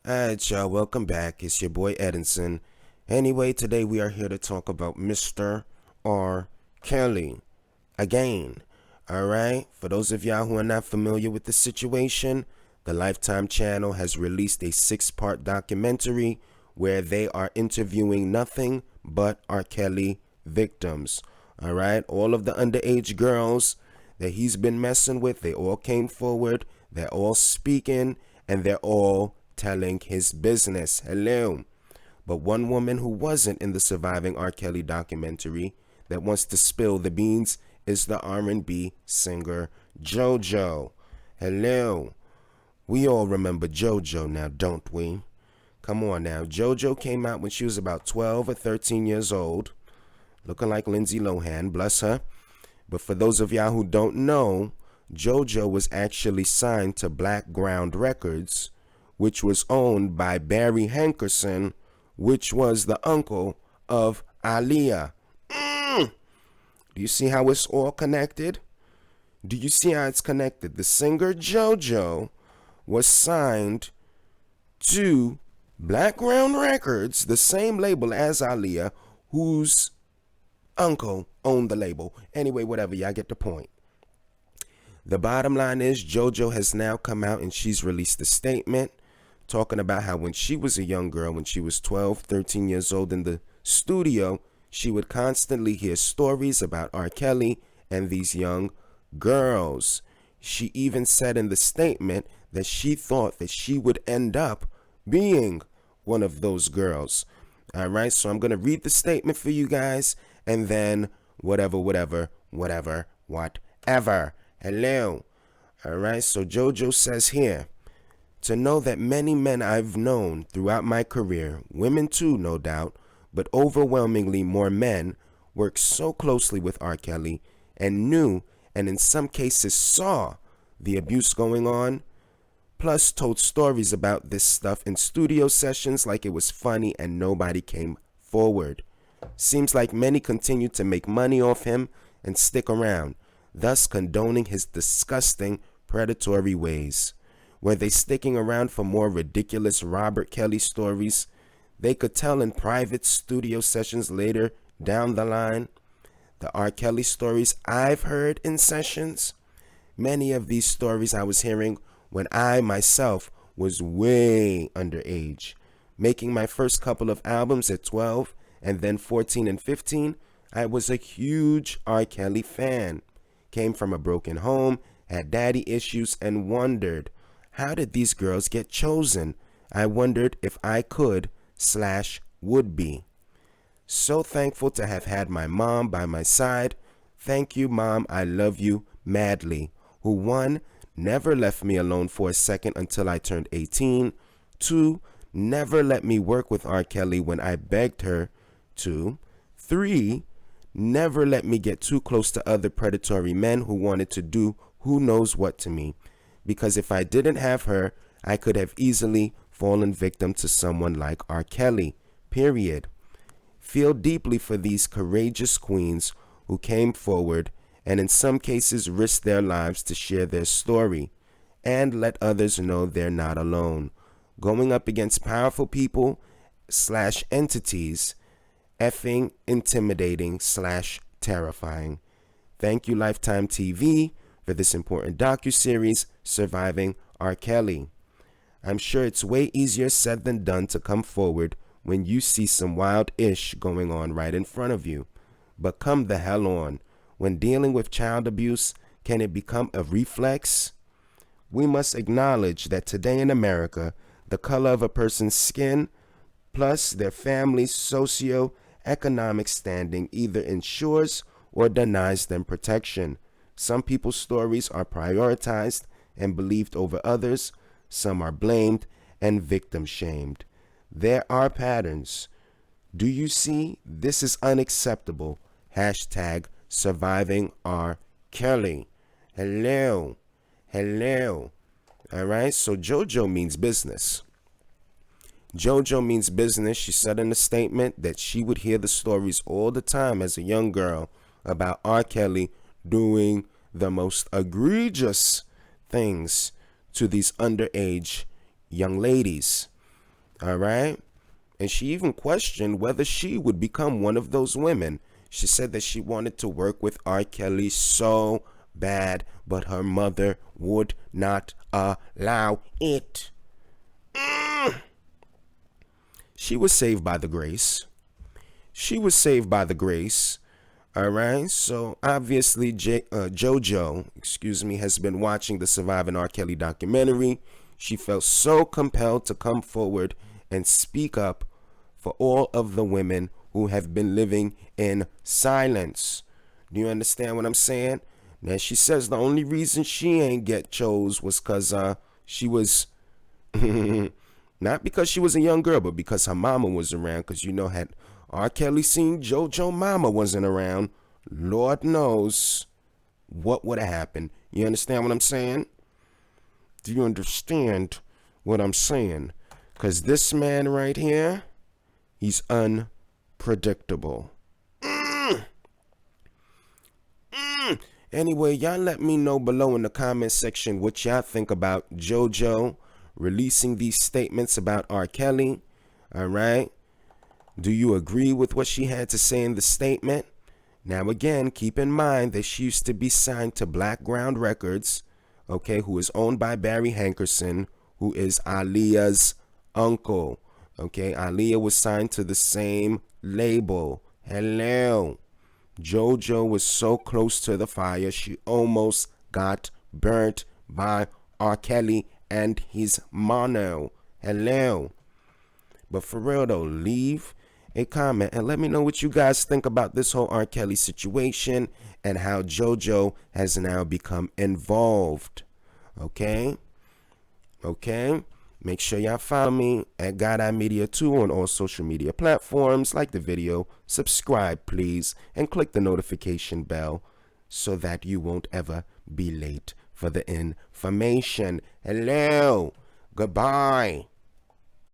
Alright, y'all, welcome back. It's your boy Edinson. Anyway, today we are here to talk about Mr. R. Kelly. Again. Alright, for those of y'all who are not familiar with the situation, the Lifetime channel has released a 6-part documentary where they are interviewing nothing but R. Kelly victims. Alright, all of the underage girls that he's been messing with, they all came forward, they're all speaking, and they're all telling his business. Hello. But one woman who wasn't in the surviving R. Kelly documentary that wants to spill the beans is the R&B singer JoJo. Hello. We all remember JoJo now, don't we? Come on now. JoJo came out when she was about 12 or 13 years old, looking like Lindsay Lohan, bless her. But for those of y'all who don't know, JoJo was actually signed to Blackground Records, which was owned by Barry Hankerson, which was the uncle of Aaliyah. Do you see how it's all connected? Do you see how it's connected? The singer JoJo was signed to Blackground Records, the same label as Aaliyah, whose uncle owned the label. Anyway, whatever, y'all get the point. The bottom line is JoJo has now come out and she's released a statement talking about how when she was a young girl, when she was 12, 13 years old in the studio, she would constantly hear stories about R. Kelly and these young girls. She even said in the statement that she thought that she would end up being one of those girls. All right, so I'm going to read the statement for you guys, and then whatever. Hello. All right, so JoJo says here, to know that many men I've known throughout my career, women too, no doubt, but overwhelmingly more men, worked so closely with R. Kelly and knew, and in some cases saw, the abuse going on, plus told stories about this stuff in studio sessions like it was funny and nobody came forward. Seems like many continue to make money off him and stick around, thus condoning his disgusting, predatory ways. Were they sticking around for more ridiculous Robert Kelly stories they could tell in private studio sessions later down the line? The R. Kelly stories I've heard in sessions, many of these stories I was hearing when I myself was way underage. Making my first couple of albums at 12 and then 14 and 15, I was a huge R. Kelly fan. Came from a broken home, had daddy issues, and wondered, how did these girls get chosen? I wondered if I could/would be. So thankful to have had my mom by my side. Thank you, Mom, I love you madly. Who, 1, never left me alone for a second until I turned 18. 2, never let me work with R. Kelly when I begged her to. 3, never let me get too close to other predatory men who wanted to do who knows what to me. Because if I didn't have her, I could have easily fallen victim to someone like R. Kelly, period. Feel deeply for these courageous queens who came forward and in some cases risked their lives to share their story and let others know they're not alone. Going up against powerful people/entities, effing intimidating/terrifying. Thank you, Lifetime TV, for this important docuseries, Surviving R. Kelly. I'm sure it's way easier said than done to come forward when you see some wild-ish going on right in front of you. But come the hell on. When dealing with child abuse, can it become a reflex? We must acknowledge that today in America, the color of a person's skin, plus their family's socio-economic standing either ensures or denies them protection. Some people's stories are prioritized and believed over others. Some are blamed and victim shamed. There are patterns. Do you see? This is unacceptable. Hashtag surviving R. Kelly. Hello. All right, so JoJo means business. JoJo means business. She said in a statement that she would hear the stories all the time as a young girl about R. Kelly doing the most egregious things to these underage young ladies. All right? And she even questioned whether she would become one of those women. She said that she wanted to work with R. Kelly so bad, but her mother would not allow it. She was saved by the grace. She was saved by the grace. All right. So obviously, JoJo, has been watching the Surviving R. Kelly documentary. She felt so compelled to come forward and speak up for all of the women who have been living in silence. Do you understand what I'm saying? Now she says the only reason she ain't get chose was because she was not because she was a young girl, but because her mama was around. Because had R. Kelly seen JoJo mama wasn't around, Lord knows what would have happened. You understand what I'm saying? Do you understand what I'm saying? Because this man right here, he's unpredictable. Anyway, y'all let me know below in the comment section what y'all think about JoJo releasing these statements about R. Kelly. All right. Do you agree with what she had to say in the statement? Now, again, keep in mind that she used to be signed to Blackground Records, okay, who is owned by Barry Hankerson, who is Aaliyah's uncle. Okay, Aaliyah was signed to the same label. Hello. JoJo was so close to the fire, she almost got burnt by R. Kelly and his mono. Hello. But for real though, leave a comment and let me know what you guys think about this whole R. Kelly situation and how JoJo has now become involved. Okay? Make sure y'all follow me at God Eye Media 2 on all social media platforms. Like the video, subscribe please, and click the notification bell so that you won't ever be late for the information. Hello. Goodbye.